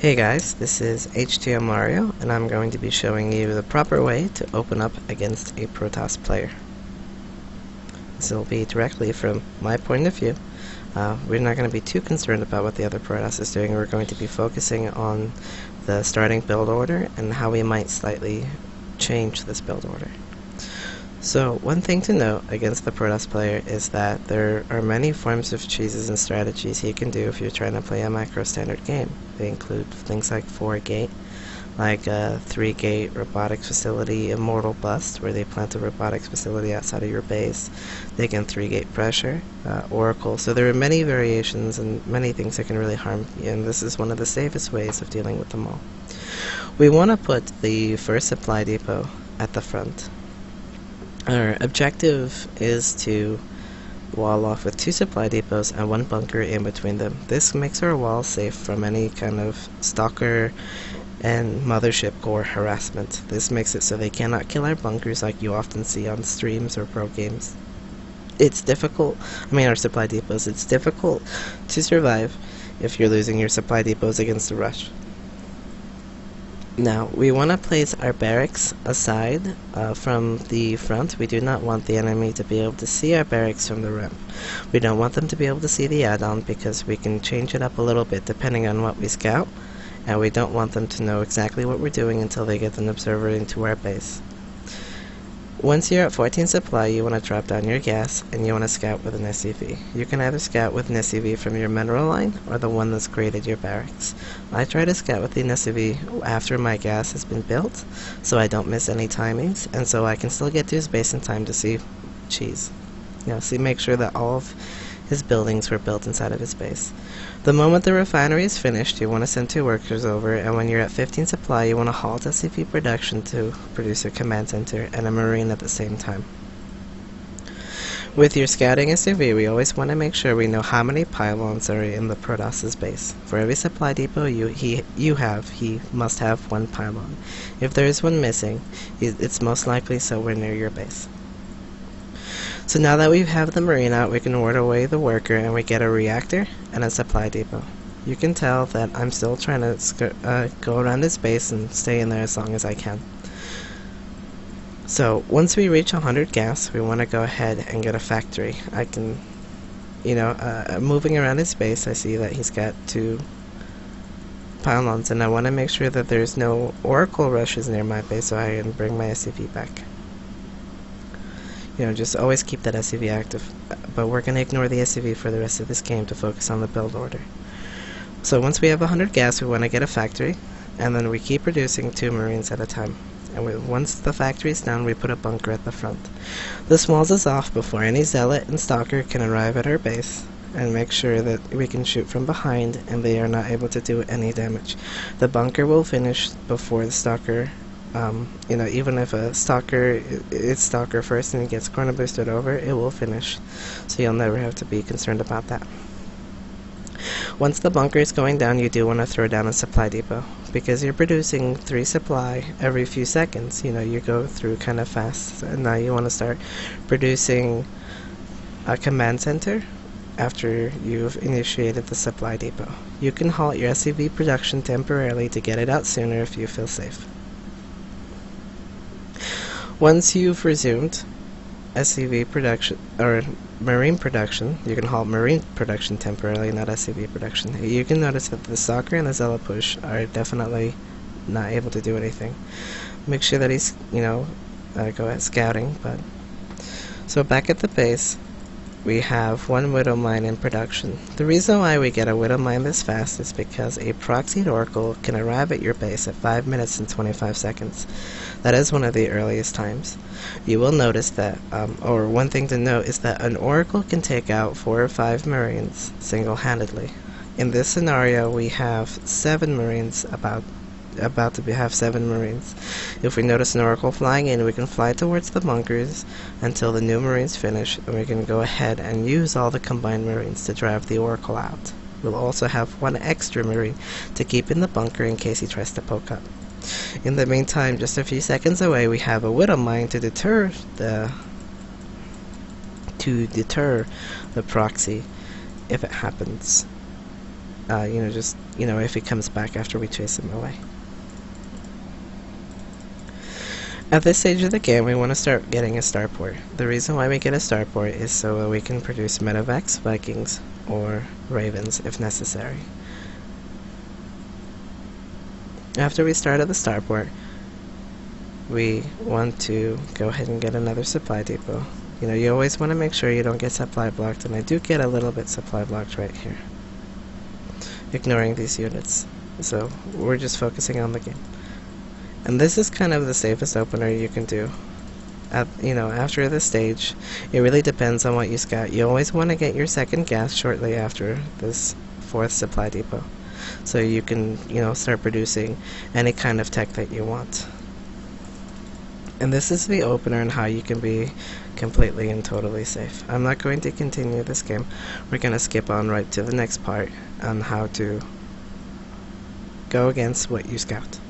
Hey guys, this is HTOMario, and I'm going to be showing you the proper way to open up against a Protoss player. This will be directly from my point of view. We're not going to be too concerned about what the other Protoss is doing. We're going to be focusing on the starting build order and how we might slightly change this build order. So one thing to note against the Protoss player is that there are many forms of cheeses and strategies he can do if you're trying to play a macro standard game. They include things like 4-gate, like a 3-gate robotics facility, immortal bust, where they plant a robotics facility outside of your base. They can 3-gate pressure, oracle. So there are many variations and many things that can really harm you, and this is one of the safest ways of dealing with them all. We want to put the first supply depot at the front. Our objective is to wall off with 2 supply depots and 1 bunker in between them. This makes our wall safe from any kind of stalker and mothership core harassment. This makes it so they cannot kill our bunkers like you often see on streams or pro games. It's difficult, our supply depots, it's difficult to survive if you're losing your supply depots against a rush. Now, we want to place our barracks aside from the front. We do not want the enemy to be able to see our barracks from the ramp. We don't want them to be able to see the add-on because we can change it up a little bit depending on what we scout, and we don't want them to know exactly what we're doing until they get an observer into our base. Once you're at 14 supply, you want to drop down your gas and you want to scout with an SCV. You can either scout with an SCV from your mineral line or the one that's created your barracks. I try to scout with the SCV after my gas has been built, so I don't miss any timings, and so I can still get to his base in time to see cheese. Make sure that all of his buildings were built inside of his base. The moment the refinery is finished, you want to send 2 workers over, and when you're at 15 supply, you want to halt SCV production to produce a command center and a marine at the same time. With your scouting SCV, we always want to make sure we know how many pylons are in the Protoss's base. For every supply depot he must have 1 pylon. If there is one missing, it's most likely somewhere near your base. So now that we have the marine out, we can order away the worker and we get a reactor and a supply depot. You can tell that I'm still trying to go around this base and stay in there as long as I can. So once we reach 100 gas, we want to go ahead and get a factory. I can, moving around his base, I see that he's got 2 pylons, and I want to make sure that there's no oracle rushes near my base so I can bring my SCV back. Just always keep that SCV active, but we're going to ignore the SCV for the rest of this game to focus on the build order. So once we have 100 gas, we want to get a factory, and then we keep producing 2 marines at a time. And once the factory is done, we put a bunker at the front. This walls us off before any zealot and stalker can arrive at our base, and make sure that we can shoot from behind and they are not able to do any damage. The bunker will finish before the stalker. Even if a stalker, it's stalker first and it gets corner boosted over, it will finish. So you'll never have to be concerned about that. Once the bunker is going down, you do want to throw down a supply depot, because you're producing 3 supply every few seconds. You go through kind of fast, and now you want to start producing a command center after you've initiated the supply depot. You can halt your SCV production temporarily to get it out sooner if you feel safe. Once you've resumed SCV production, or marine production, you can halt marine production temporarily, not SCV production. You can notice that the stalker and the zealot push are definitely not able to do anything. Make sure that he's, go at scouting. So back at the base, we have 1 widow mine in production. The reason why we get a widow mine this fast is because a proxied oracle can arrive at your base at 5 minutes and 25 seconds. That is one of the earliest times. You will notice that, or one thing to note is that an oracle can take out 4 or 5 marines single-handedly. In this scenario, we have 7 marines about to have 7 marines. If we notice an oracle flying in, we can fly towards the bunkers until the new marines finish, and we can go ahead and use all the combined marines to drive the oracle out. We'll also have 1 extra marine to keep in the bunker in case he tries to poke up. In the meantime, just a few seconds away, we have a widow mine to deter the proxy if it happens. just, if he comes back after we chase him away. At this stage of the game, we want to start getting a starport. The reason why we get a starport is so that we can produce medevacs, Vikings, or ravens if necessary. After we start at the starport, we want to go ahead and get another supply depot. You always want to make sure you don't get supply blocked, and I do get a little bit supply blocked right here, ignoring these units. So we're just focusing on the game. And this is kind of the safest opener you can do. After this stage, it really depends on what you scout. You always want to get your second gas shortly after this fourth supply depot, so you can, start producing any kind of tech that you want. And this is the opener and how you can be completely and totally safe. I'm not going to continue this game. We're going to skip on right to the next part on how to go against what you scout.